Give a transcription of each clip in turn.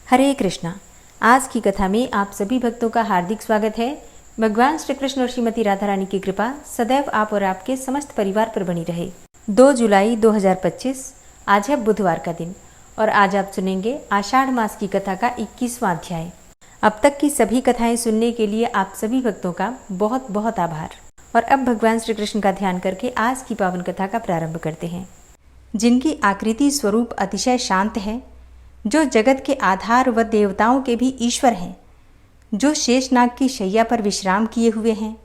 हरे कृष्णा। आज की कथा में आप सभी भक्तों का हार्दिक स्वागत है। भगवान श्री कृष्ण और श्रीमती राधा रानी की कृपा सदैव आप और आपके समस्त परिवार पर बनी रहे। 2 जुलाई 2025 आज है बुधवार का दिन और आज आप सुनेंगे आषाढ़ मास की कथा का 21वां अध्याय। अब तक की सभी कथाएं सुनने के लिए आप सभी भक्तों का बहुत बहुत आभार। और अब भगवान श्री कृष्ण का ध्यान करके आज की पावन कथा का प्रारंभ करते हैं। जिनकी आकृति स्वरूप अतिशय शांत है, जो जगत के आधार व देवताओं के भी ईश्वर हैं, जो शेषनाग की शैया पर विश्राम किए हुए हैं,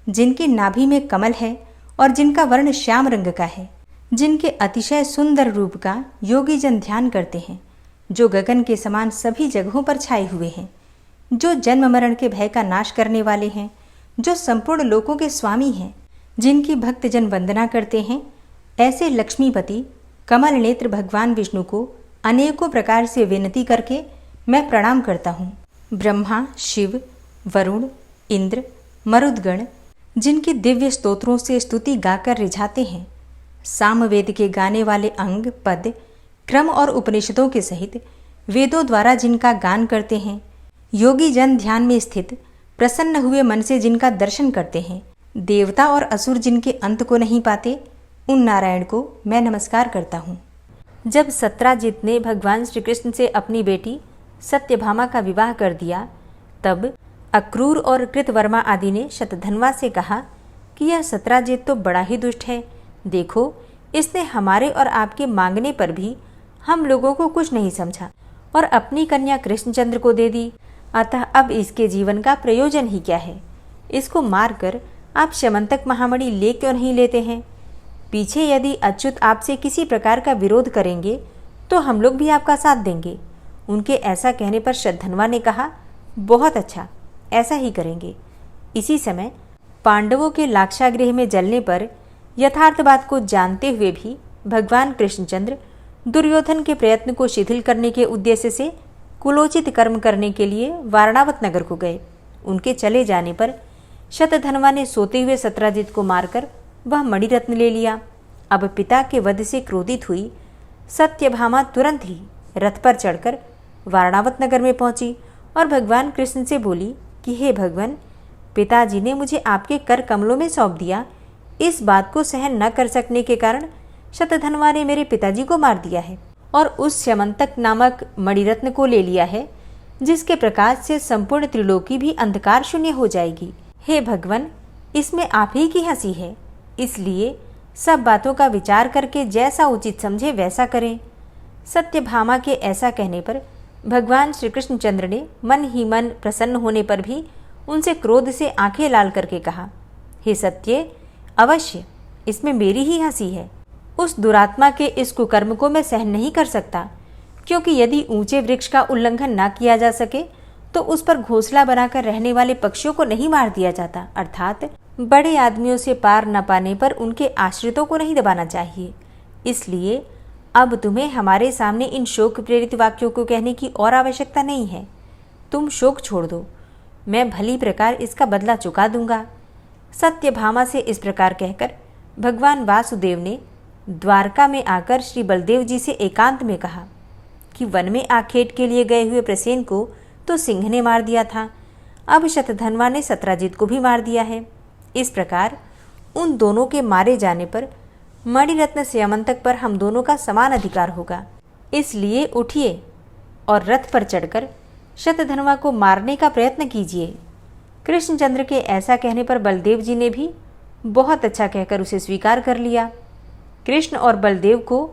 जिनकी नाभि में कमल है और जिनका वर्ण श्याम रंग का है, जिनके अतिशय सुंदर रूप का योगी जन ध्यान करते हैं, जो गगन के समान सभी जगहों पर छाए हुए हैं, जो जन्म मरण के भय का नाश करने वाले हैं, जो संपूर्ण लोकों के स्वामी हैं, जिनकी भक्तजन वंदना करते हैं, ऐसे लक्ष्मीपति कमल नेत्र भगवान विष्णु को अनेकों प्रकार से विनती करके मैं प्रणाम करता हूँ। ब्रह्मा, शिव, वरुण, इंद्र, मरुदगण जिनकी दिव्य स्तोत्रों से स्तुति गाकर रिझाते हैं, सामवेद के गाने वाले अंग, पद, क्रम और उपनिषदों के सहित वेदों द्वारा जिनका गान करते हैं, योगी जन ध्यान में स्थित प्रसन्न हुए मन से जिनका दर्शन करते हैं, देवता और असुर जिनके अंत को नहीं पाते, उन नारायण को मैं नमस्कार करता हूँ। जब सत्राजित ने भगवान श्री कृष्ण से अपनी बेटी सत्यभामा का विवाह कर दिया, तब अक्रूर और कृतवर्मा आदि ने शतधन्वा से कहा कि यह सत्राजित तो बड़ा ही दुष्ट है। देखो, इसने हमारे और आपके मांगने पर भी हम लोगों को कुछ नहीं समझा और अपनी कन्या कृष्णचंद्र को दे दी। अतः अब इसके जीवन का प्रयोजन ही क्या है? इसको मारकर आप श्यमंतक महामणि ले क्यों नहीं लेते हैं? पीछे यदि अच्युत आपसे किसी प्रकार का विरोध करेंगे तो हम लोग भी आपका साथ देंगे। उनके ऐसा कहने पर शतधन्वा ने कहा, बहुत अच्छा, ऐसा ही करेंगे। इसी समय पांडवों के लाक्षागृह में जलने पर यथार्थ बात को जानते हुए भी भगवान कृष्णचंद्र दुर्योधन के प्रयत्न को शिथिल करने के उद्देश्य से कुलोचित कर्म करने के लिए वारणावत नगर को गए। उनके चले जाने पर शतधन्वा ने सोते हुए सत्राजित को मारकर वह मणिरत्न ले लिया। अब पिता के वध से क्रोधित हुई सत्यभामा तुरंत ही रथ पर चढ़कर वारणावत नगर में पहुंची और भगवान कृष्ण से बोली कि हे भगवान, पिताजी ने मुझे आपके कर कमलों में सौंप दिया। इस बात को सहन न कर सकने के कारण शतधन्वा ने मेरे पिताजी को मार दिया है और उस श्यमंतक नामक मणिरत्न को ले लिया है, जिसके प्रकाश से संपूर्ण त्रिलोकी भी अंधकार शून्य हो जाएगी। हे भगवान, इसमें आप ही की हंसी है, इसलिए सब बातों का विचार करके जैसा उचित समझे वैसा करें। सत्यभामा के ऐसा कहने पर भगवान श्री कृष्णचंद्र ने मन ही मन प्रसन्न होने पर भी उनसे क्रोध से आंखें लाल करके कहा, हे सत्य, अवश्य इसमें मेरी ही हंसी है। उस दुरात्मा के इस कुकर्म को मैं सहन नहीं कर सकता, क्योंकि यदि ऊंचे वृक्ष का उल्लंघन न किया जा सके तो उस पर घोंसला बनाकर रहने वाले पक्षियों को नहीं मार दिया जाता, अर्थात बड़े आदमियों से पार न पाने पर उनके आश्रितों को नहीं दबाना चाहिए। इसलिए अब तुम्हें हमारे सामने इन शोक प्रेरित वाक्यों को कहने की और आवश्यकता नहीं है। तुम शोक छोड़ दो, मैं भली प्रकार इसका बदला चुका दूंगा। सत्यभामा से इस प्रकार कहकर भगवान वासुदेव ने द्वारका में आकर श्री बलदेव जी से एकांत में कहा कि वन में आखेट के लिए गए हुए प्रसेन को तो सिंह ने मार दिया था, अब शतधन्वा ने सत्राजित को भी मार दिया है। इस प्रकार उन दोनों के मारे जाने पर मणिरत्न श्यमंतक पर हम दोनों का समान अधिकार होगा। इसलिए उठिए और रथ पर चढ़कर शतधन्वा को मारने का प्रयत्न कीजिए। कृष्णचंद्र के ऐसा कहने पर बलदेव जी ने भी बहुत अच्छा कहकर उसे स्वीकार कर लिया। कृष्ण और बलदेव को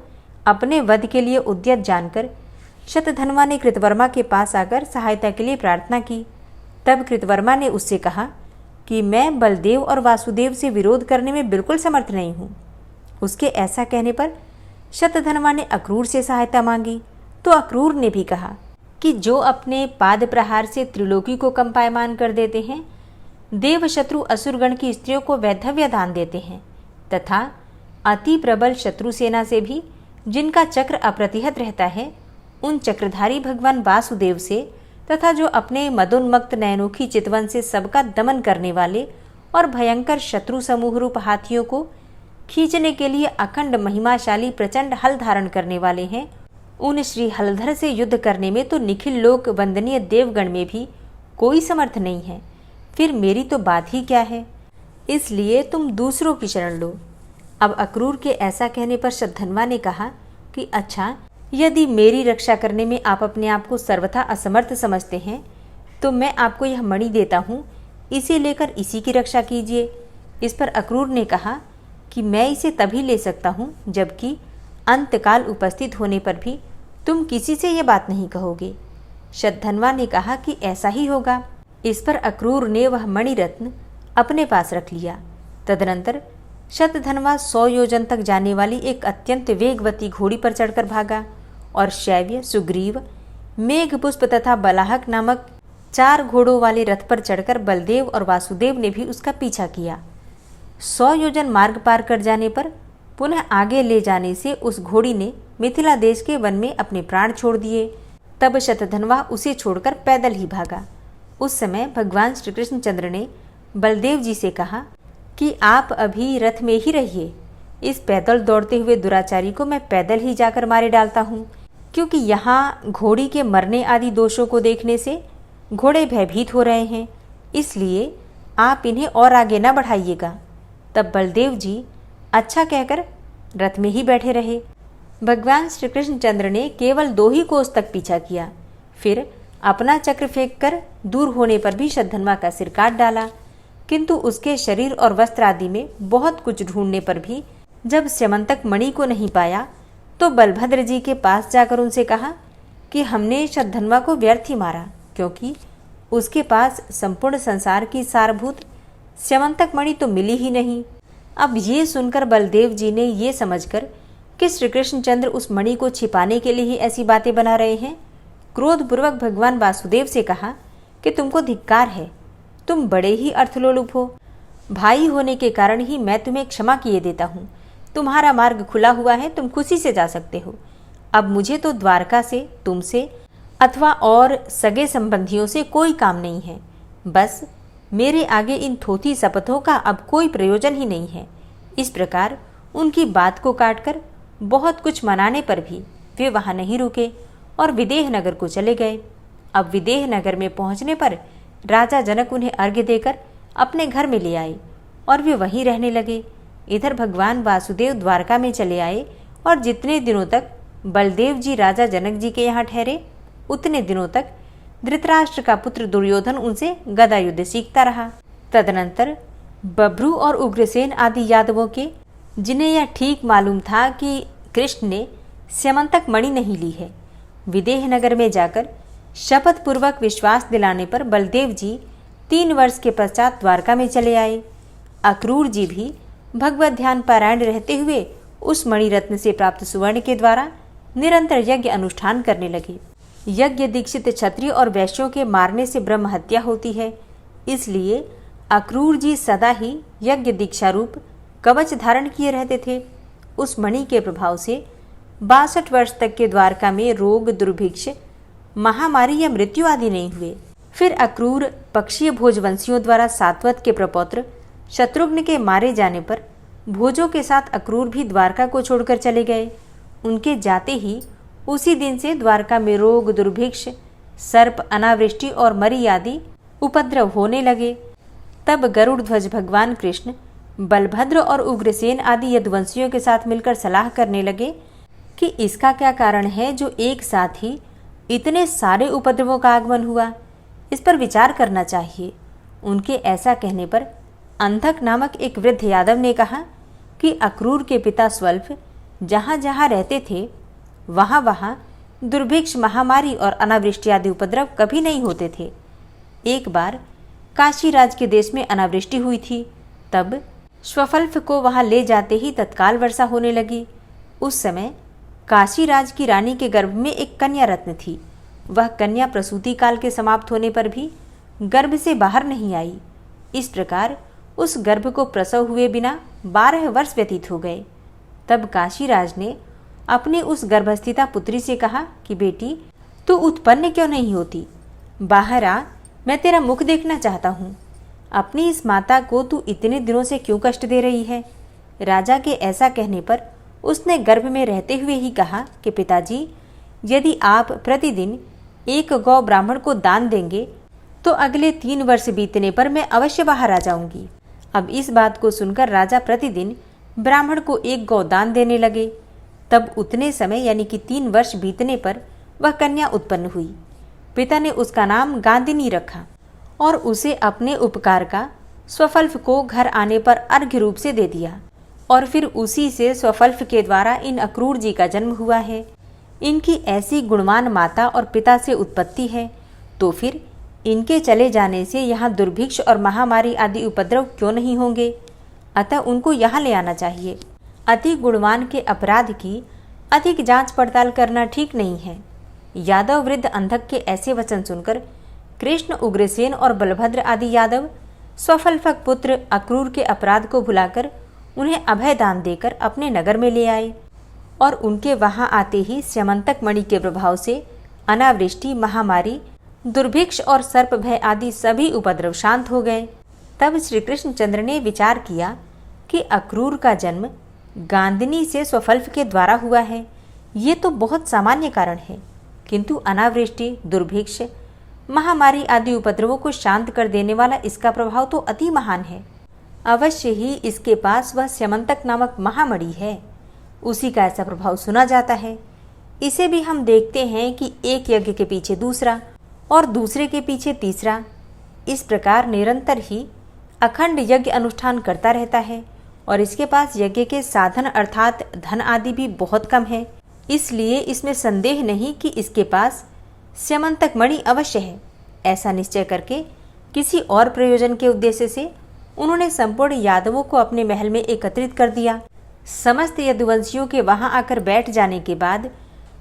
अपने वध के लिए उद्यत जानकर शतधन्वा ने कृतवर्मा के पास आकर सहायता के लिए प्रार्थना की। तब कृतवर्मा ने उससे कहा कि मैं बलदेव और वासुदेव से विरोध करने में बिल्कुल समर्थ नहीं हूँ। उसके ऐसा कहने पर शतधन्वा ने अक्रूर से सहायता मांगी, तो अक्रूर ने भी कहा कि जो अपने पाद प्रहार से त्रिलोकी को कंपायमान कर देते हैं, देवशत्रु असुरगण की स्त्रियों को वैधव्य दान देते हैं तथा अति प्रबल शत्रु सेना से भी जिनका चक्र अप्रतिहत रहता है, उन चक्रधारी भगवान वासुदेव से तथा जो अपने मदोन्मत्त नयनोखी चितवन से सबका दमन करने वाले और भयंकर शत्रु समूह रूप हाथियों को खींचने के लिए अखंड महिमाशाली प्रचंड हल धारण करने वाले हैं, उन श्री हलधर से युद्ध करने में तो निखिल लोक वंदनीय देवगण में भी कोई समर्थ नहीं है, फिर मेरी तो बात ही क्या है। इसलिए तुम दूसरों की शरण लो। अब अक्रूर के ऐसा कहने पर शतधन्वा ने कहा कि अच्छा, यदि मेरी रक्षा करने में आप अपने आप को सर्वथा असमर्थ समझते हैं तो मैं आपको यह मणि देता हूँ, इसे लेकर इसी की रक्षा कीजिए। इस पर अक्रूर ने कहा कि मैं इसे तभी ले सकता हूँ जबकि अंतकाल उपस्थित होने पर भी तुम किसी से यह बात नहीं कहोगे। शतधन्वा ने कहा कि ऐसा ही होगा। इस पर अक्रूर ने वह मणिरत्न अपने पास रख लिया। तदनंतर शतधन्वा 100 योजन तक जाने वाली एक अत्यंत वेगवती घोड़ी पर चढ़कर भागा और शैव्य, सुग्रीव, मेघपुष्प तथा बलाहक नामक 4 घोड़ों वाले रथ पर चढ़कर बलदेव और वासुदेव ने भी उसका पीछा किया। 100 योजन मार्ग पार कर जाने पर पुनः आगे ले जाने से उस घोड़ी ने मिथिला देश के वन में अपने प्राण छोड़ दिए। तब शतधन्वा उसे छोड़कर पैदल ही भागा। उस समय भगवान श्री कृष्णचंद्र ने बलदेव जी से कहा कि आप अभी रथ में ही रहिए, इस पैदल दौड़ते हुए दुराचारी को मैं पैदल ही जाकर मारे डालता हूँ, क्योंकि यहाँ घोड़ी के मरने आदि दोषों को देखने से घोड़े भयभीत हो रहे हैं, इसलिए आप इन्हें और आगे न बढ़ाइएगा। तब बलदेव जी अच्छा कहकर रथ में ही बैठे रहे। भगवान श्री कृष्णचंद्र ने केवल 2 ही कोस तक पीछा किया, फिर अपना चक्र फेंककर दूर होने पर भी शतधन्वा का सिर काट डाला। किंतु उसके शरीर और वस्त्र आदि में बहुत कुछ ढूंढने पर भी जब स्यमंतक मणि को नहीं पाया तो बलभद्र जी के पास जाकर उनसे कहा कि हमने शतधन्वा को व्यर्थ ही मारा, क्योंकि उसके पास संपूर्ण संसार की सारभूत स्यमंतक मणि तो मिली ही नहीं। अब ये सुनकर बलदेव जी ने ये समझकर कि श्री कृष्णचंद्र उस मणि को छिपाने के लिए ही ऐसी बातें बना रहे हैं, क्रोधपूर्वक भगवान वासुदेव से कहा कि तुमको धिक्कार है, तुम बड़े ही अर्थलोलुप हो। भाई होने के कारण ही मैं तुम्हें क्षमा किए देता हूँ। तुम्हारा मार्ग खुला हुआ है, तुम खुशी से जा सकते हो। अब मुझे तो द्वारका से, तुमसे अथवा और सगे संबंधियों से कोई काम नहीं है। बस मेरे आगे इन थोथी शपथों का अब कोई प्रयोजन ही नहीं है। इस प्रकार उनकी बात को काटकर बहुत कुछ मनाने पर भी वे वहाँ नहीं रुके और विदेह नगर को चले गए। अब विदेह नगर में पहुँचने पर राजा जनक उन्हें अर्घ्य देकर अपने घर में ले आए और वे वहीं रहने लगे। इधर भगवान वासुदेव द्वारका में चले आए और जितने दिनों तक बलदेव जी राजा जनक जी के यहाँ ठहरे, उतने दिनों तक धृतराष्ट्र का पुत्र दुर्योधन उनसे गदा युद्ध सीखता रहा। तदनंतर बभ्रू और उग्रसेन आदि यादवों के, जिन्हें यह ठीक मालूम था कि कृष्ण ने स्यमंतक मणि नहीं ली है, विदेह नगर में जाकर शपथ पूर्वक विश्वास दिलाने पर बलदेव जी 3 वर्ष के पश्चात द्वारका में चले आए। अक्रूर जी भी भगवत ध्यान पारायण रहते हुए उस मणिरत्न से प्राप्त सुवर्ण के द्वारा निरंतर यज्ञ अनुष्ठान करने लगे। यज्ञ दीक्षित क्षत्रिय और वैश्यों के मारने से ब्रह्म हत्या होती है, इसलिए अक्रूर जी सदा ही यज्ञ दीक्षा रूप कवच धारण किए रहते थे। उस मणि के प्रभाव से 62 वर्ष तक के द्वारका में रोग, दुर्भिक्ष, महामारी या मृत्यु आदि नहीं हुए। फिर अक्रूर पक्षीय भोजवंशियों द्वारा सात्वत के प्रपौत्र शत्रुघ्न के मारे जाने पर भोजों के साथ अक्रूर भी द्वारका को छोड़कर चले गए। उनके जाते ही उसी दिन से द्वारका में रोग, दुर्भिक्ष, सर्प, अनावृष्टि और मरी आदि उपद्रव होने लगे। तब गरुड़ ध्वज भगवान कृष्ण बलभद्र और उग्रसेन आदि यदुवंशियों के साथ मिलकर सलाह करने लगे कि इसका क्या कारण है जो एक साथ ही इतने सारे उपद्रवों का आगमन हुआ, इस पर विचार करना चाहिए। उनके ऐसा कहने पर अंधक नामक एक वृद्ध यादव ने कहा कि अक्रूर के पिता स्वल्प जहाँ जहाँ रहते थे वहाँ वहाँ दुर्भिक्ष, महामारी और अनावृष्टि आदि उपद्रव कभी नहीं होते थे। एक बार काशीराज के देश में अनावृष्टि हुई थी, तब स्वल्प को वहाँ ले जाते ही तत्काल वर्षा होने लगी। उस समय काशीराज की रानी के गर्भ में एक कन्या रत्न थी। वह कन्या प्रसूति काल के समाप्त होने पर भी गर्भ से बाहर नहीं आई। इस प्रकार उस गर्भ को प्रसव हुए बिना 12 वर्ष व्यतीत हो गए। तब काशीराज ने अपनी उस गर्भस्थिता पुत्री से कहा कि बेटी, तू उत्पन्न क्यों नहीं होती? बाहर आ, मैं तेरा मुख देखना चाहता हूँ। अपनी इस माता को तू इतने दिनों से क्यों कष्ट दे रही है? राजा के ऐसा कहने पर उसने गर्भ में रहते हुए ही कहा कि पिताजी, यदि आप प्रतिदिन एक गौ ब्राह्मण को दान देंगे तो अगले 3 वर्ष बीतने पर मैं अवश्य बाहर आ जाऊंगी। अब इस बात को सुनकर राजा प्रतिदिन ब्राह्मण को एक गौ दान देने लगे। तब उतने समय यानी कि 3 वर्ष बीतने पर वह कन्या उत्पन्न हुई। पिता ने उसका नाम गांदिनी रखा और उसे अपने उपकार का स्वफल्फ को घर आने पर अर्घ्य रूप से दे दिया और फिर उसी से स्वफल्फ के द्वारा इन अक्रूर जी का जन्म हुआ है। इनकी ऐसी गुणवान माता और पिता से उत्पत्ति है, तो फिर इनके चले जाने से यहाँ दुर्भिक्ष और महामारी आदि उपद्रव क्यों नहीं होंगे? अतः उनको यहाँ ले आना चाहिए। अति गुणवान के अपराध की अधिक जांच पड़ताल करना ठीक नहीं है। यादव वृद्ध अंधक के ऐसे वचन सुनकर कृष्ण, उग्रसेन और बलभद्र आदि यादव स्वफल्फक पुत्र अक्रूर के अपराध को भुलाकर उन्हें अभय दान देकर अपने नगर में ले आए और उनके वहां आते ही स्यमंतक मणि के प्रभाव से अनावृष्टि, महामारी, दुर्भिक्ष और सर्प भय आदि सभी उपद्रव शांत हो गए। तब श्री कृष्णचंद्र ने विचार किया कि अक्रूर का जन्म गांदिनी से स्वफल्फ के द्वारा हुआ है। ये तो बहुत सामान्य कारण है, किंतु अनावृष्टि, दुर्भिक्ष, महामारी आदि उपद्रवों को शांत कर देने वाला इसका प्रभाव तो अति महान है। अवश्य ही इसके पास वह स्यमंतक नामक महामणि है, उसी का ऐसा प्रभाव सुना जाता है। इसे भी हम देखते हैं कि एक यज्ञ के पीछे दूसरा और दूसरे के पीछे तीसरा, इस प्रकार निरंतर ही अखंड यज्ञ अनुष्ठान करता रहता है और इसके पास यज्ञ के साधन अर्थात धन आदि भी बहुत कम है। इसलिए इसमें संदेह नहीं कि इसके पास स्यमंतक मणि अवश्य है। ऐसा निश्चय करके किसी और प्रयोजन के उद्देश्य से उन्होंने संपूर्ण यादवों को अपने महल में एकत्रित कर दिया। समस्त यदुवंशियों के वहां आकर बैठ जाने के बाद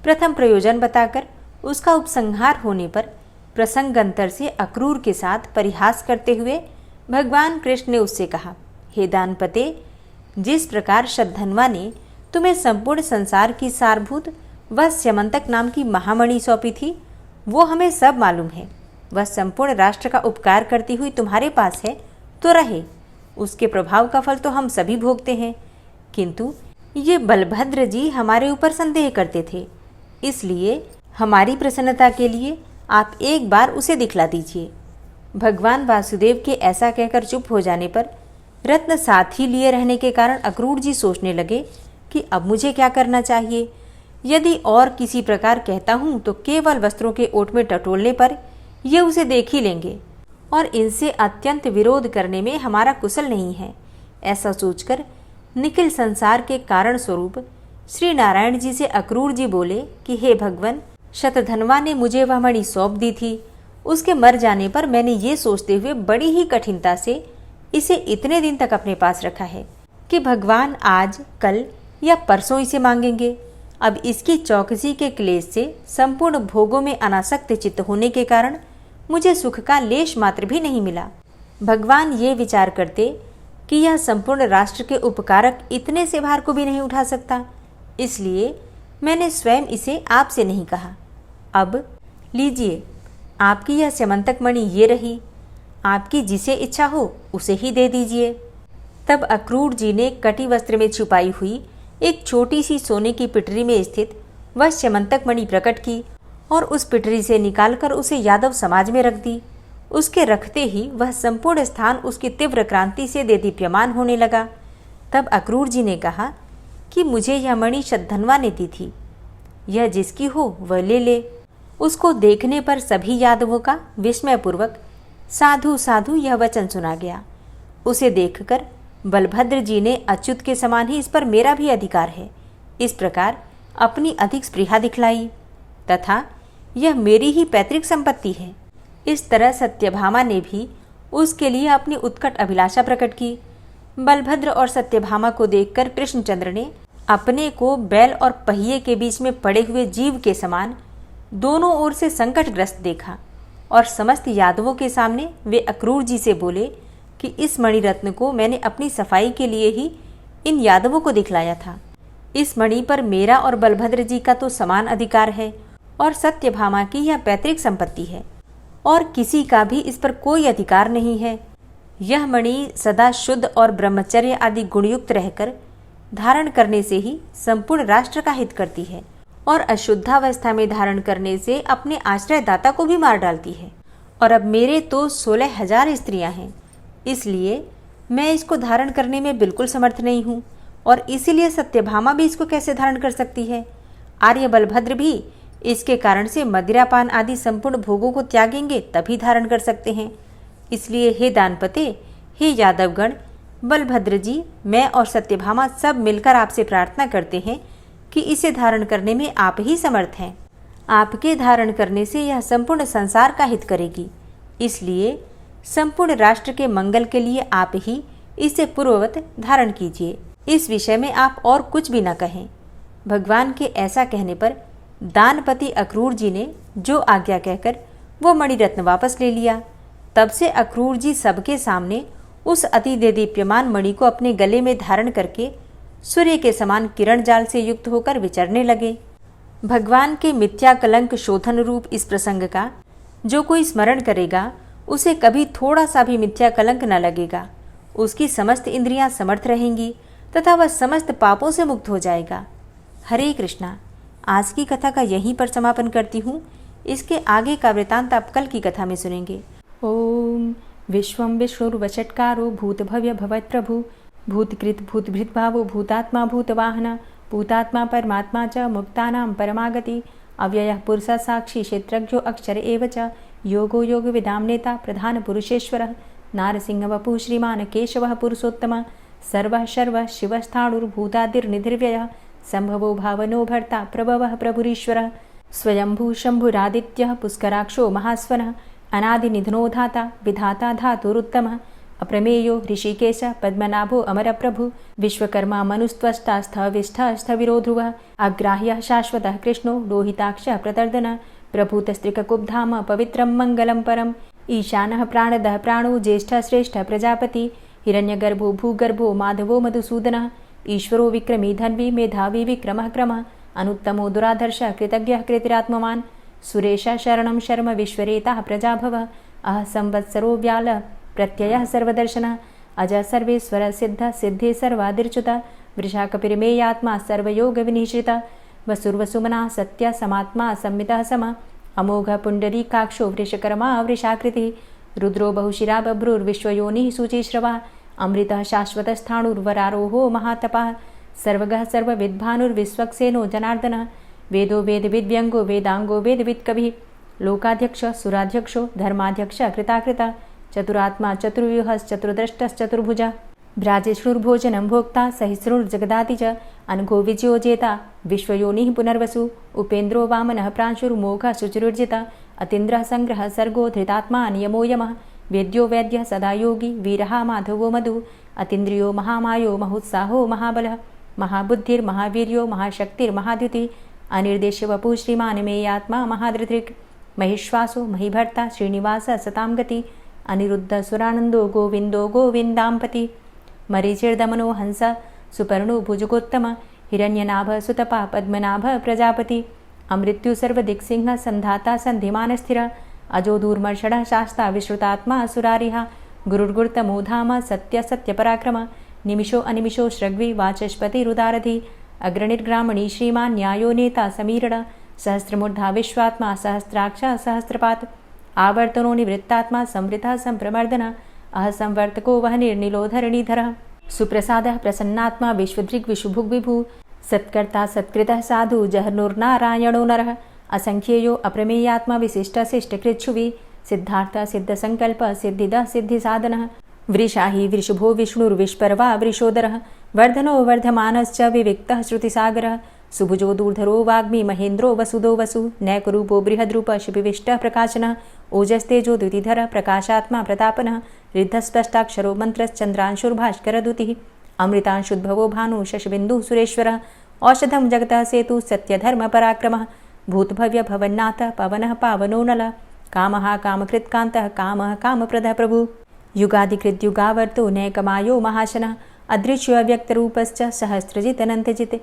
प्रथम प्रयोजन बताकर उसका उपसंहार होने पर प्रसंगांतर से अक्रूर के साथ परिहास करते हुए भगवान कृष्ण ने उससे कहा, हे दानपते, जिस प्रकार शतधन्वा ने तुम्हें संपूर्ण संसार की सारभूत वह स्यमंतक नाम की महामणि सौंपी थी, वो हमें सब मालूम है। वह संपूर्ण राष्ट्र का उपकार करती हुई तुम्हारे पास है तो रहे, उसके प्रभाव का फल तो हम सभी भोगते हैं। किंतु ये बलभद्र जी हमारे ऊपर संदेह करते थे, इसलिए हमारी प्रसन्नता के लिए आप एक बार उसे दिखला दीजिए। भगवान वासुदेव के ऐसा कहकर चुप हो जाने पर रत्न साथ ही लिए रहने के कारण अक्रूर जी सोचने लगे कि अब मुझे क्या करना चाहिए। यदि और किसी प्रकार कहता हूँ तो केवल वस्त्रों के ओट में टटोलने पर ये उसे देख ही लेंगे और इनसे अत्यंत विरोध करने में हमारा कुशल नहीं है। ऐसा सोचकर निखिल संसार के कारण स्वरूप श्री नारायण जी से अक्रूर जी बोले कि हे भगवान, शतधन्वा ने मुझे वह मणि सौंप दी थी। उसके मर जाने पर मैंने ये सोचते हुए बड़ी ही कठिनता से इसे इतने दिन तक अपने पास रखा है कि भगवान आज, कल या परसों इसे मांगेंगे। अब इसकी चौकसी के क्लेश से संपूर्ण भोगों में अनासक्त चित्त होने के कारण मुझे सुख का लेश मात्र भी नहीं मिला। भगवान ये विचार करते कि यह संपूर्ण राष्ट्र के उपकारक इतने से भार को भी नहीं उठा सकता, इसलिए मैंने स्वयं इसे आपसे नहीं कहा। अब लीजिए, आपकी यह स्यमंतक मणि ये रही, आपकी जिसे इच्छा हो उसे ही दे दीजिए। तब अक्रूर जी ने कटी वस्त्र में छुपाई हुई एक छोटी सी सोने की पिटरी में स्थित वह स्यमंतक मणि प्रकट की और उस पिटरी से निकालकर उसे यादव समाज में रख दी। उसके रखते ही वह संपूर्ण स्थान उसकी तीव्र क्रांति से देदीप्यमान होने लगा। तब अक्रूर जी ने कहा कि मुझे यह मणि शतधन्वा ने दी थी, यह जिसकी हो वह ले ले। उसको देखने पर सभी यादवों का विस्मयपूर्वक साधु साधु यह वचन सुना गया। उसे देखकर बलभद्र जी ने अच्युत के समान ही इस पर मेरा भी अधिकार है, इस प्रकार अपनी अधिक स्पृहा दिखलाई तथा यह मेरी ही पैतृक संपत्ति है। इस तरह सत्यभामा ने भी उसके लिए अपनी उत्कट अभिलाषा प्रकट की। बलभद्र और सत्यभामा को देखकर कृष्णचंद्र ने अपने को बैल और पहिए के बीच में पड़े हुए जीव के समान दोनों ओर से संकटग्रस्त देखा और समस्त यादवों के सामने वे अक्रूर जी से बोले कि इस मणिरत्न को मैंने अपनी सफाई के लिए ही इन यादवों को दिखलाया था। इस मणि पर मेरा और बलभद्र जी का तो समान अधिकार है और सत्यभामा की यह पैतृक संपत्ति है और किसी का भी इस पर कोई अधिकार नहीं है। यह मणि सदा शुद्ध और ब्रह्मचर्य आदि गुणयुक्त रहकर धारण करने से ही संपूर्ण राष्ट्र का हित करती है और अशुद्धावस्था में धारण करने से अपने आश्रयदाता को भी मार डालती है। और अब मेरे तो 16,000 स्त्रियां हैं, इसलिए मैं इसको धारण करने में बिल्कुल समर्थ नहीं हूँ, और इसीलिए सत्यभामा भी इसको कैसे धारण कर सकती है। आर्य बलभद्र भी इसके कारण से मदिरापान आदि संपूर्ण भोगों को त्यागेंगे तभी धारण कर सकते हैं। इसलिए हे दानपते, हे यादवगण, बलभद्र जी, मैं और सत्यभामा सब मिलकर आपसे प्रार्थना करते हैं कि इसे धारण करने में आप ही समर्थ हैं। आपके धारण करने से यह संपूर्ण संसार का हित करेगी, इसलिए संपूर्ण राष्ट्र के मंगल के लिए आप ही इसे पूर्ववत धारण कीजिए। इस विषय में आप और कुछ भी न कहें। भगवान के ऐसा कहने पर दानपति अक्रूर जी ने जो आज्ञा कहकर वो मणिरत्न वापस ले लिया। तब से अक्रूर जी सबके सामने उस अति देदीप्यमान मणि को अपने गले में धारण करके सूर्य के समान किरण जाल से युक्त होकर विचरने लगे। भगवान के मिथ्या कलंक शोधन रूप इस प्रसंग का जो कोई स्मरण करेगा उसे कभी थोड़ा सा भी मिथ्या कलंक न लगेगा। उसकी समस्त इंद्रियां समर्थ रहेंगी तथा वह समस्त पापों से मुक्त हो जाएगा। हरे कृष्णा। आज की कथा का यहीं पर समापन करती हूँ। इसके आगे का वृतांत आप कल की कथा में सुनेंगे। ओम विश्वं विष्णुर्वषट्कारो भूतभव्य भवत्प्रभु भूतकृत भूतभृत भावो भूतात्मा भूतवाहन भूतात्मा परमात्मा च मुक्तानां परमागति अव्ययः पुरुषः साक्षी क्षेत्रज्ञो अक्षर एव च योगो योगविदां नेता प्रधान पुरुषेश्वरः नारसिंहवपुः श्रीमान् केशवः पुरुषोत्तमः सर्वः शर्वः शिवस्थाणुर्भूतादिर्निधिर्व्ययः संभवो भावनो भर्ता प्रभवः प्रभुरीश्वरः स्वयंभू शंभुरादित्यः पुष्कराक्षो महास्वनः अनादिनिधनो धाता विधाता धातुरुत्तमः अप्रमेयो ऋषिकेश पद्मनाभो अमरप्रभु विश्वकर्मा मनुस्त्वष्टा स्थविष्ठः स्थविरो ध्रुवः अग्राह्यः शाश्वतः कृष्णो लोहिताक्षः प्रतर्दनः प्रभूतस्त्रिककुब्धाम पवित्रं मङ्गलं परम् ईशानः प्राणदः प्राणो ज्येष्ठः श्रेष्ठः प्रजापति हिरण्यगर्भो भूगर्भो माधवो मधुसूदनः ईश्वरो विक्रमी धन्वी मेधावी विक्रमः क्रमः अनुत्तमो दुराधर्षः कृतज्ञः कृतिरात्मवान् सुरेशः शरणं शर्म विश्वरेताः प्रजाभवः अह संवत्सरो व्याल प्रत्ययः सर्वदर्शनः अजः सर्वेश्वरः सिद्धः सिद्धे सर्वादिर्च्युतः वृषाकपिर्मेयात्मा सर्वयोगविनिश्रितः वसुर्वसुमनः सत्यः समात्मा संमितः समः अमोघः पुण्डरीकाक्षो वृषकर्मा वृषाकृतिः रुद्रो बहुशिरा बभ्रुर्विश्वयोनिः शुचिश्रवः अमृतः शाश्वतस्थाणुर्वरारोहो महातपः सर्वगः सर्वविद्भानुर्विश्वक्सेनो जनार्दनः वेदो वेदविद्व्यङ्गो वेदाङ्गो वेदवित्कविः लोकाध्यक्षः सुराध्यक्षो धर्माध्यक्षः कृताकृतः चतुरात्मा चतुर्व्यूहश्चतुर्द्रष्टश्चतुर्भुजः भ्राजेष्णुर्भोजनं भोक्ता सहिष्णुर्जगदाति च अनघो विजयोजेता विश्वयोनिः पुनर्वसु उपेन्द्रो वामनः प्रांशुर्मोघः शुचिरुर्जितः अतीन्द्रः संग्रहः सर्गो धृतात्मा नियमो यमः वेद्यो वैद्यः सदा योगी वीरः माधवो मधु अतीन्द्रियो महामायो महोत्साहो महाबलः महाबुद्धिर्महावीर्यो महाशक्तिर्महाद्युतिः अनिर्देश्यवपुः श्रीमान् मेयात्मा महाधृतिर् महिश्वासो महीभर्ता श्रीनिवासः सतां गति अनिरुद्ध सुरानन्दो गोविन्दो गोविन्दाम्पति मरीचिर्दमनो हंस सुपर्णो भुजगोत्तम हिरण्यनाभ सुतपा पद्मनाभ प्रजापति अमृत्यु सर्वदिक्सिंह संधाता सन्धिमानस्थिर अजो दूर्मर्षणः शास्ता विश्रुतात्मा सुरारिः गुरुर्गुर्तमो धाम सत्य सत्यपराक्रम निमिषो अनिमिषो श्रग्वी वाचस्पतिरुदारधि अग्रणिर्ग्रामणी श्रीमान् न्यायो नेता समीरण सहस्रमूर्धा विश्वात्मा सहस्राक्ष सहस्रपात् आवर्तनो निवृत्तात्मा संवृतः संप्रमर्दन अह संवर्तको वह निर्निलोधरणीधरः सुप्रसादः प्रसन्नात्मा विश्वदृग् विशुभुग् विभु सत्कर्ता सत्कृतः साधु जहर्नुर्नारायणो नरः असंख्येयो अप्रमेयात्मा विशिष्ट शिष्टकृच्छुवि सिद्धार्थ सिद्धसंकल्प सिद्धिदः सिद्धिसाधनः वृषाहि वृषभो विष्णुर्विष्पर्वा वृषोदरः वर्धनो वर्धमानश्च विविक्तः श्रुतिसागरः सुभुजो दूर्धरो वाग्मी महेन्द्रो वसुदो वसु नैकरूपो बृहद्रूप शिपिविष्टः प्रकाशनः ओजस्तेजो द्युतिधरः प्रकाशात्मा प्रतापनः रिद्धस्पष्टाक्षरो मन्त्रश्चन्द्रांशुर्भास्करदुतिः अमृतांशुद्भवो भानु शशबिन्दुः सुरेश्वरः औषधं जगतः सेतु सत्यधर्मपराक्रमः भूतभव्य भवन्नाथ पवनः पावनो नलः कामः कामकृत्कान्तः कामः कामप्रदः प्रभु युगादिकृद्युगावर्तो नैकमायो महाशनः अदृश्यो व्यक्तरूपश्च सहस्रजित् अनन्तजित्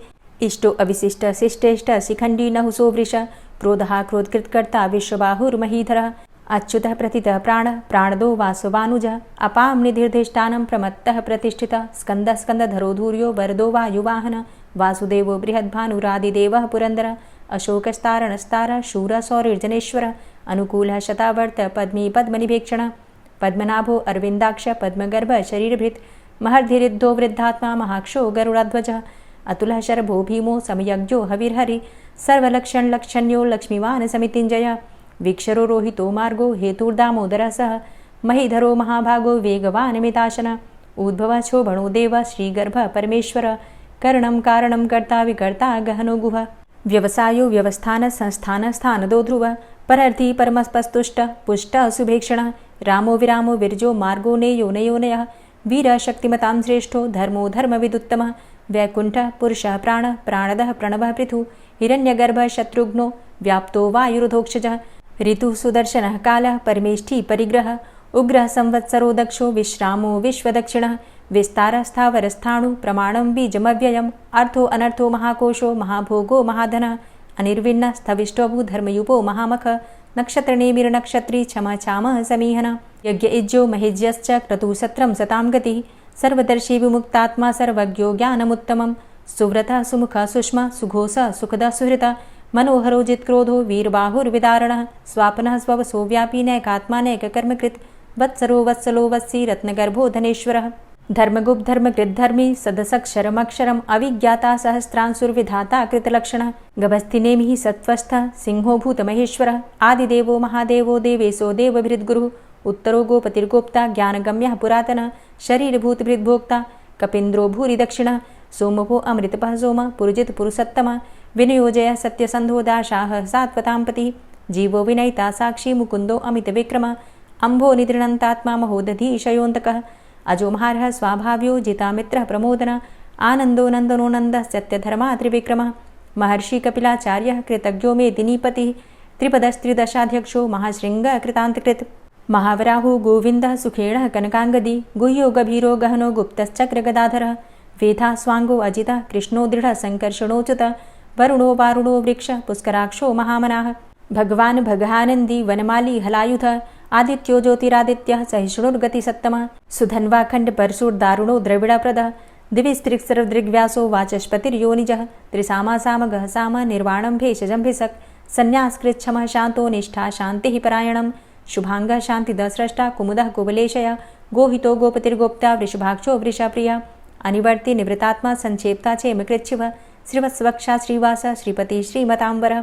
इष्टो अविशिष्ट शिष्टेष्ट शिखण्डी नहुसो वृष क्रोधः क्रोधकृत्कर्ता विश्वबाहुर्महीधरः अच्युतः प्रतितः प्राणः प्राणदो वासवानुजः अपां निधिर्धिष्ठानं प्रमत्तः प्रतिष्ठितः स्कन्दः स्कन्दधरो धूर्यो वरदो वायुवाहनः वासुदेवो बृहद्भानुरादिदेवः पुरन्दरः अशोकस्तारणस्तार शूर सौरिर्जनेश्वर अनुकूल शतावर्त पद्मी पद्मनिभेक्षण पद्मनाभो अरविंदाक्ष पद्मगर्भ शरीरभृत महर्धिरिद्धो वृद्धात्मा महाक्षो गरुडाध्वज अतुलः शरभो भीमो समयज्ञो हविर्हरि सर्वलक्षण्यो लक्ष्मीवान् समितिञ्जय वीक्षरो रोहितो मार्गो हेतुर्दामोदरः सह महीधरो महाभागो वेगवान् मिताशन उद्भव शोभणो देव श्रीगर्भ परमेश्वर करणं कारणं कर्ता विकर्ता गहनो गुह व्यवसायो व्यवस्थान संस्थान स्थानदो ध्रुव परर्थी परमस्पस्तुष्ट पुष्ट सुभेक्षण रामो विरामो विरजो मार्गो नेयो नयोनयः वीर शक्तिमतां श्रेष्ठो धर्मो धर्मविदुत्तमः वैकुंठ पुरुषः प्राणदः प्रणवः पृथु हिरण्यगर्भ शत्रुघ्नो व्याप्तो वायुरुधोक्षजः ऋतु सुदर्शनः कालः परमेष्ठी परिग्रह उग्रः संवत्सरो दक्षो विश्रामो विश्वदक्षिणः विस्तारस्थावरस्थाणु प्रमाणं बीजमव्ययम् अर्थो अनर्थो महाकोशो महाभोगो महाधनः अनिर्विण्ण स्थविष्टभू धर्मयुपो महामख नक्षत्रनेमिर्नक्षत्री क्षमा क्षामः समीहन यज्ञ इज्जो महेज्यश्च क्रतुसत्रं सतां गतिः सर्वदर्शी विमुक्तात्मा सर्वज्ञो ज्ञानमुत्तमं सुव्रतः सुमुखः सुष्मा सुघोषः सुखदः सुहृतः मनोहरो जित्क्रोधो वीरबाहुर्विदारणः स्वापनः स्ववसो व्यापी नैकात्मा नैककर्मकृत् वत्सरो वत्सलो वत्सी रत्नगर्भो धनेश्वरः धर्मगुप्त धर्मकृद्धर्मी सदसक्षरमक्षरम् अविज्ञाता सहस्रांसुर्विधाता कृतलक्षणः गभस्तिनेमिः सत्त्वस्थः सिंहो भूतमहेश्वरः आदिदेवो महादेवो देवेशो देवभृद्गुरुः उत्तरो गोपतिर्गोप्ता ज्ञानगम्यः पुरातनः शरीरभूतभृद्भोक्ता कपीन्द्रो भूरि दक्षिणः सोमभो अमृतपः सोम पुरुजित पुरुषोत्तमः विनयोजय सत्यसन्धो दाशाः सात्वतां जीवो विनयिता साक्षी मुकुन्दो अमितविक्रमः अम्भो निद्रणन्तात्मा महोदधीशयोऽन्तकः अजोमहारः स्वाभाव्यो जितामित्रः प्रमोदन आनन्दो नन्दनो नन्दः सत्यधर्मा त्रिविक्रमः महर्षि कपिलाचार्यः कृतज्ञो मेदिनीपतिः त्रिपदस्त्रिदशाध्यक्षो महाशृङ्गः कृतान्तकृत् महावराहो गोविन्दः सुखेणः कनकाङ्गदी गुह्यो गभीरो गहनो गुप्तश्चक्रगदाधरः वेधा स्वाङ्गो अजितः कृष्णो दृढः सङ्कर्षणोच्युतः वरुणो वारुणो वृक्षः पुष्कराक्षो महामनाः भगवान् भगानन्दी वनमाली हलायुधः आदित्यो ज्योतिरादित्यः सहिष्णुर्गतिसत्तमः सुधन्वाखण्ड परशुर्दारुणो द्रविडप्रदः दिविस्त्रिक्सर्वदृग्व्यासो वाचस्पतिर्योनिजः त्रिसामा सामगः साम निर्वाणं भेषजम्भिसक् संन्यासकृच्छमः शान्तो निष्ठा शान्तिः परायणं शुभाङ्गः शान्तिदस्रष्टा कुमुदः कुवलेशय गोहितो गोपतिर्गोप्ता वृषभाक्षो वृषाप्रियः अनिवर्ति निवृतात्मा संक्षेप्ता चेमकृच्छिवः श्रीवत्सवक्षा श्रीवास श्रीपति श्रीमताम्बरः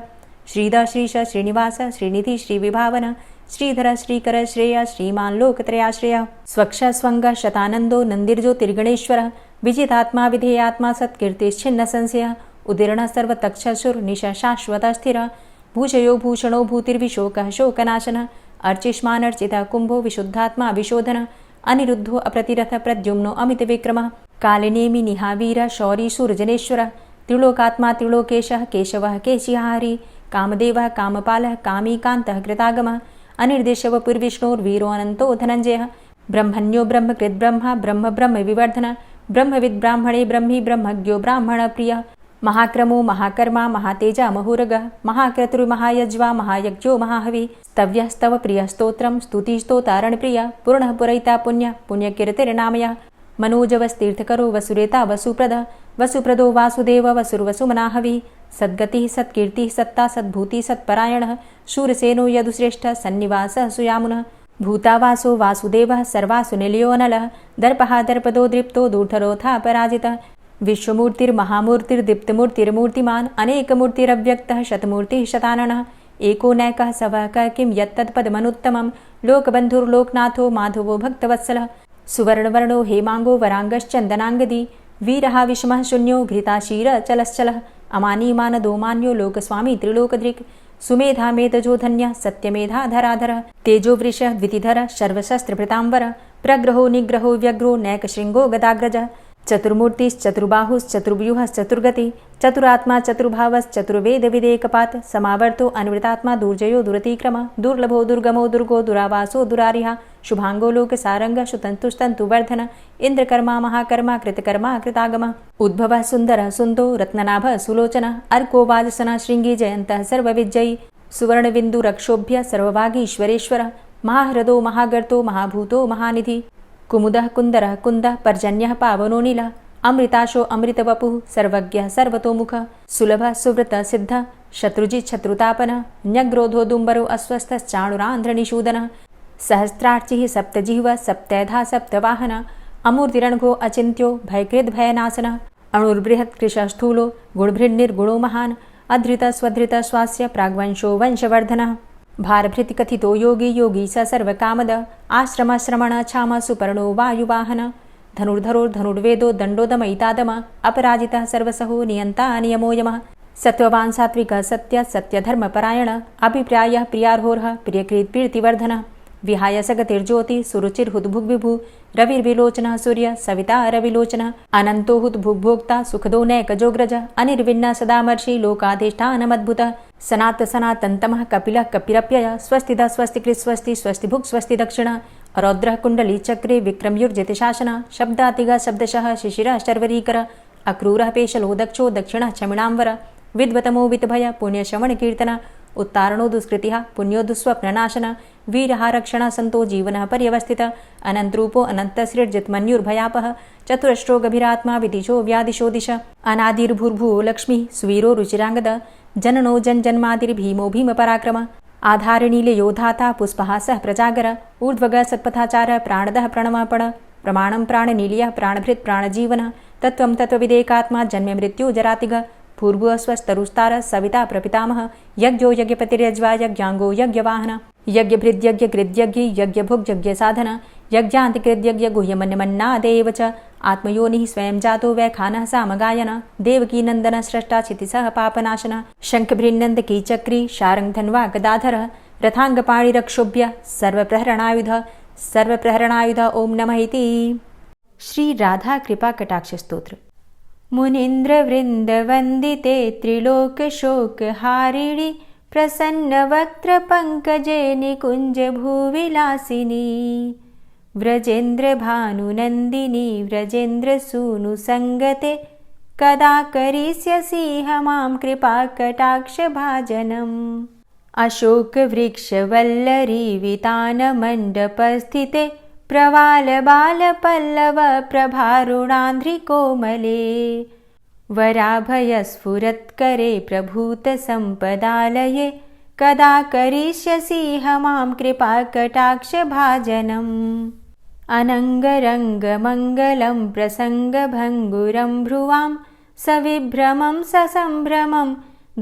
श्रीद श्रीश श्रीनिवास श्रीनिधि श्रीविभावन श्रीधर श्रीकर श्रेय श्रीमान् लोकत्रयाश्रयः स्वक्ष स्वङ्ग शतानन्दो नन्दिर्ज्योतिर्गणेश्वरः विजितात्मा विधेयात्मा सत्कीर्तिश्छिन्न संशयः उदीर्णः सर्वतक्षशुर्निश शाश्वतः स्थिरः भूषयो भूषणो भूतिर्विशोकः शोकनाशनः अर्चिष्मानर्चितः कुम्भो विशुद्धात्मा विशोधनः अनिरुद्धो अप्रतिरथ प्रद्युम्नो अमितविक्रमः कालिनेमि निहावीर शौरी शूरजनेश्वरः त्रिलोकात्मा त्रिलोकेशः केशवः केशिहारी कामदेवः कामपालः कामीकान्तः कृतागमः अनिर्देशव पुर्विष्णोर्वीरो अनन्तो धनञ्जयः ब्रह्मण्यो ब्रह्मकृद्ब्रह्मा ब्रह्म ब्रह्म विवर्धन ब्रह्मविद् ब्राह्मणे ब्रह्मी ब्रह्मज्ञो ब्राह्मणप्रियः महाक्रमो महाकर्मा महातेजा महोरगः महाक्रतुर्महायज्वा महायज्ञो महाहवि स्तव्यः स्तव प्रियः स्तोत्रं स्तुतिस्तोतारणप्रियः पूर्णः पुरैता पुण्यः पुण्यकीर्तिर्नामयः मनोजवस्तीर्थकरो वसुरेता वसुप्रदः वसुप्रदो वासुदेव वसुर्वसुमनाहवि सद्गतिः सत्कीर्तिः सत्ता सद्भूतिः सत्परायणः शूरसेनो यदुश्रेष्ठः सन्निवासः सुयामुनः भूतावासो वासुदेवः सर्वासु निलयोऽनलः दर्पः दर्पदो दृप्तो दूढरोथा पराजितः विश्वमूर्तिर्महामूर्तिर्दीप्तमूर्तिर्मूर्तिमान् अनेकमूर्तिरव्यक्तः शतमूर्तिः शताननः एको नैकः सवः किं यत्तत्पदमनुत्तमं लोकबन्धुर्लोकनाथो माधवो भक्तवत्सलः सुवर्णवर्णो हेमाङ्गो वराङ्गश्चन्दनाङ्गदी वीरः विषमः शून्यो घृताशीरचलश्चलः अमानीमानदो मान्यो लोकस्वामी त्रिलोकदृक् सुमेधा मेधजो धन्यः सत्यमेधाधराधरः तेजोवृषः द्वितिधरः सर्वशस्त्रभृताम्बरः प्रग्रहो निग्रहो व्यग्रो नैकशृङ्गो गदाग्रजः चतुर्मूर्तिश्चतुर्बाहुश्चतुर्व्यूहश्चतुर्गति चतुरात्मा चतुर्भावश्चतुर्वेदविदेकपात् समावर्तो अनुवृतात्मा दुर्जयो दुरतिक्रमः दुर्लभो दुर्गमो दुर्गो दुरावासो दुरारिहा शुभांगो लोकसारंगः शुतन्तुस्तन्तुवर्धन इन्द्रकर्मा महाकर्मा कृतकर्मा कृतागमः उद्भवः सुन्दरः सुन्दो रत्ननाभः सुलोचनः अर्को वाजसनः शृङ्गी जयन्तः सर्वविजयी सुवर्णबिन्दुरक्षोभ्य सर्वभागीश्वरेश्वरः महाह्रदो महागर्तो महाभूतो महानिधि कुमुदः कुन्दरः कुन्दः पर्जन्यः पावनो नीलः अमृताशो अमृतवपुः सर्वज्ञः सर्वतोमुखः सुलभः सुव्रतः सिद्धः शत्रुजित् शत्रुतापनः न्यग्रोधोदुम्बरो अस्वस्थश्चाणुरान्ध्रनिषूदनः सहस्रार्चिः सप्तजिह्वा सप्तैधा सप्तवाहनः अमूर्तिरणघो अचिन्त्यो भयकृद्भयनाशनः अणुर्बृहत्कृशस्थूलो गुणभृन्निर्गुणो महान् अधृतस्वधृतश्वास्य प्राग्वंशो वंशवर्धनः भारभृतिकथितो योगी योगी स सर्वकामद आश्रमश्रमण क्षाम सुपर्णो वायुवाहन धनुर्धरोर्धनुर्वेदो दण्डोदमयितादम अपराजितः सर्वसहो नियन्ता नियमो यमः सत्त्ववान् सात्विकः सत्य सत्यधर्मपरायण अभिप्रायः प्रियार्होर्ह प्रियकृत् प्रीतिवर्धनः विहाय सगतिर्ज्योति सुरुचिर्हुद्भुग्विभु रविर्विलोचनः सूर्य सविता रविलोचनः अनन्तो हुद्भुग्भोक्ता सुखदो नैकजोग्रज अनिर्विण्ण सदामर्षि लोकाधिष्ठानमद्भुतः सनात सनातन्तमः कपिलः कपिरप्यय स्वस्तिदा स्वस्तिकृत् स्वस्ति स्वस्तिभुक् स्वस्ति दक्षिणः रौद्रः कुण्डली चक्रे विक्रमयुर्जितशासनः शब्दातिगः शब्दशः शिशिरः शर्वरीकरः अक्रूरः पेशलो दक्षो दक्षिणः क्षमिणाम्बर विद्वतमो वितभय पुण्यश्रवणकीर्तन उत्तारणो दुष्कृतिः पुण्यो दुःस्वप्ननाशन वीरः रक्षणः सन्तो जीवनः पर्यवस्थितः अनन्तरूपो अनन्तसृर्जितमन्युर्भयापः चतुरष्ट्रो गभीरात्मा विदिशो व्यादिशो दिश अनादिर्भूर्भुवो लक्ष्मीः सुवीरो रुचिराङ्गद जननो जन्मादिर्भीमो भीमपराक्रमः आधारनीलयोधाता पुष्पः सः प्रजागर ऊर्ध्वगः सत्पथाचारः प्राणदः प्रणवापण प्रमाणं प्राणनीलयः प्राणभृत् प्राणजीवनः तत्त्वं तत्त्वविदेकात्मा जन्म मृत्यु जरातिगः भूर्भुवः स्वस्तरुस्तारः सविता प्रपितामह यज्ञो यज्ञपतिर्यज्वा यज्ञाङ्गो यज्ञवाहन यज्ञभृद्यज्ञकृद्यज्ञ यज्ञभुग्यज्ञसाधन यज्ञान्तिकृद्यज्ञ गुह्यमन्यमन्नादेव च आत्मयोनिः स्वयं जातो वैखानः सामगायन देवकीनन्दनः स्रष्टा क्षितिसः पापनाशन शङ्खभृन्नन्दकीचक्री शारङ्गधन्वा गदाधरः रथाङ्गपाणिरक्षोभ्य सर्वप्रहरणायुध ओं नमः इति। श्री राधा कृपा कटाक्ष स्तोत्र। मुनीन्द्रवृन्दवन्दिते त्रिलोकशोकहारिणि प्रसन्नवक्त्रपङ्कजे निकुञ्जभूविलासिनी व्रजेन्द्रभानुनन्दिनी व्रजेन्द्रसूनुसङ्गते कदा करिष्यसि मां कृपाकटाक्षभाजनम् अशोकवृक्षवल्लरी वितानमण्डपस्थिते प्रवालबालपल्लव प्रभारुणान्ध्रिकोमले वराभयस्फुरत्करे प्रभूतसम्पदालये कदा करिष्यसि मां कृपाकटाक्षभाजनम् अनङ्गरङ्गमङ्गलं प्रसङ्गभङ्गुरं भ्रुवां सविभ्रमं ससम्भ्रमं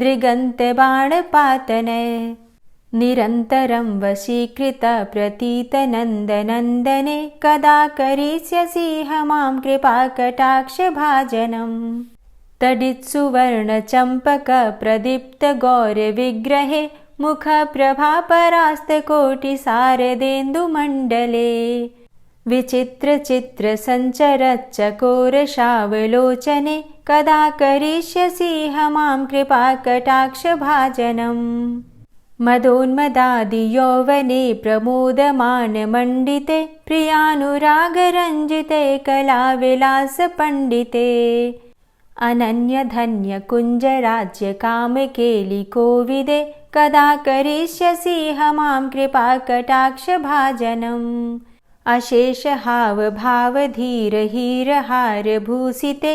दृगन्तबाणपातने निरन्तरं वशीकृत प्रतीतनन्दनन्दने कदा करिष्यसि मां कृपाकटाक्षभाजनम् तडित्सुवर्णचम्पकप्रदीप्तगौरविग्रहे मुखप्रभापरास्तकोटिसारदेन्दुमण्डले विचित्रचित्रसञ्चरच्चकोरशावलोचने कदा करिष्यसि मां कृपाकटाक्षभाजनम् मदोन्मदादियौवने प्रमोदमानमण्डिते प्रियानुरागरञ्जिते कलाविलासपण्डिते अनन्यधन्यकुञ्जराज्यकामकेलिकोविदे कदा करिष्यसि मां कृपाकटाक्षभाजनम् अशेषहावभावधीरहीरहारभूषिते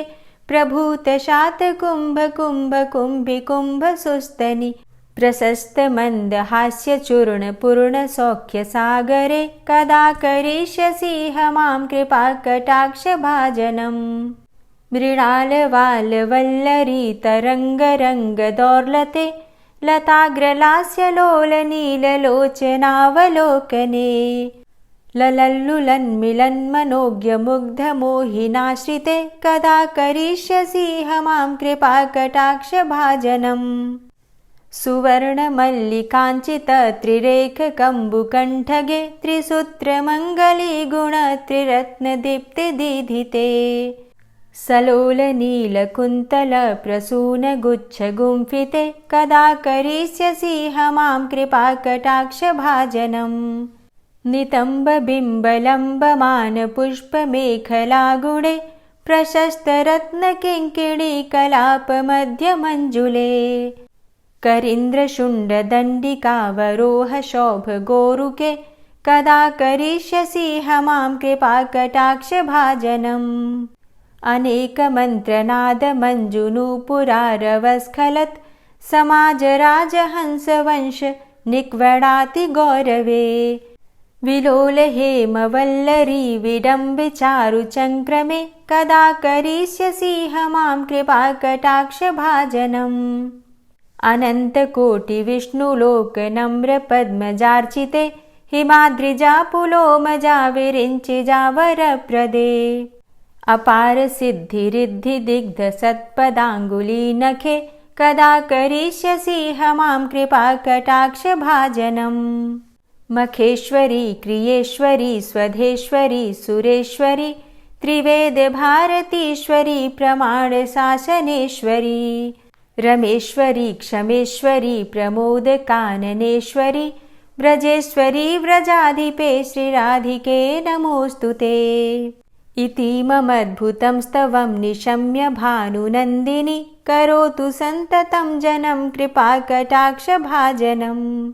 प्रभूतशातकुम्भकुम्भकुम्भिकुम्भसुस्तनि प्रशस्तमन्दहास्यचूर्णपूर्णसौख्यसागरे कदा करिष्यसि मां कृपाकटाक्षभाजनम् मृणालवालवल्लरी लताग्रलास्यलोलनीललोचनावलोकने ललल्लुलन्मिलन्मनोज्ञमुग्धमोहिनाश्रिते कदा करिष्यसि मां कृपाकटाक्षभाजनम् सुवर्णमल्लिकाञ्चितत्रिरेखकम्बुकण्ठगे त्रिसूत्रमङ्गलीगुणत्रिरत्नदीप्तिदीधिते सलोलनीलकुन्तलप्रसूनगुच्छगुम्फिते कदा करिष्यसि मां कृपाकटाक्षभाजनम् नितम्बबिम्बलम्बमानपुष्पमेखलागुणे प्रशस्तरत्नकिङ्किणीकलापमध्यमञ्जुले करीन्द्रशुण्डदण्डिकावरोहशोभगोरुके कदा करिष्यसि मां कृपाकटाक्षभाजनम् अनेकमन्त्रनादमञ्जुनूपुरारवस्खलत् समाज राजहंस वंश निक्वडाति गौरवे विलोल हेमवल्लरी विडम्बि चारुचङ्क्रमे कदा करिष्यसि मां कृपाकटाक्षभाजनम् अनन्तकोटिविष्णुलोकनम्रपद्मजार्चिते हिमाद्रिजापुलोमजा विरिञ्चिजावरप्रदे अपार सिद्धिरिद्धिदिग्धसत्पदाङ्गुलीनखे कदा करिष्यसि मां कृपाकटाक्षभाजनम् मखेश्वरी क्रियेश्वरी स्वधेश्वरी सुरेश्वरी त्रिवेदभारतीश्वरी प्रमाणशासनेश्वरी रमेश्वरी क्षमेश्वरी प्रमोदकाननेश्वरी व्रजेश्वरी व्रजाधिपे श्रीराधिके नमोऽस्तुते इति ममद्भुतं स्तवं निशम्य भानुनन्दिनी करोतु सन्ततं जनं कृपाकटाक्षभाजनम्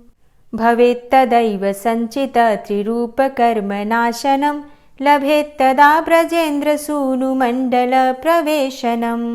भवेत्तदैव सञ्चित त्रिरूपकर्मनाशनं लभेत्तदा ब्रजेन्द्रसूनुमण्डलप्रवेशनम्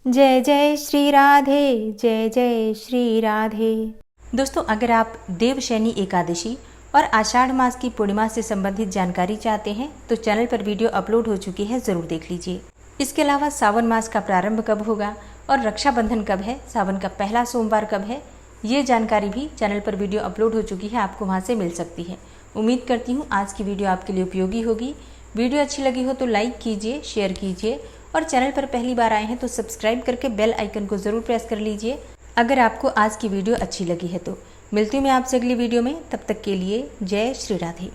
जय जय श्री राधे, जय जय श्री राधे। दोस्तों, अगर आप देवशयनी एकादशी और आषाढ़ मास की पूर्णिमा से संबंधित जानकारी चाहते हैं तो चैनल पर वीडियो अपलोड हो चुकी है, ज़रूर देख लीजिए। इसके अलावा सावन मास का प्रारंभ कब होगा और रक्षाबंधन कब है, सावन का पहला सोमवार कब है, ये जानकारी भी चैनल पर वीडियो अपलोड हो चुकी है, आपको वहाँ से मिल सकती है। उम्मीद करती हूँ आज की वीडियो आपके लिए उपयोगी होगी। वीडियो अच्छी लगी हो तो लाइक कीजिए, शेयर कीजिए और चैनल पर पहली बार आए हैं तो सब्सक्राइब करके बेल आइकन को ज़रूर प्रेस कर लीजिए अगर आपको आज की वीडियो अच्छी लगी है तो। मिलती हूँ मैं आपसे अगली वीडियो में, तब तक के लिए जय श्री राधे।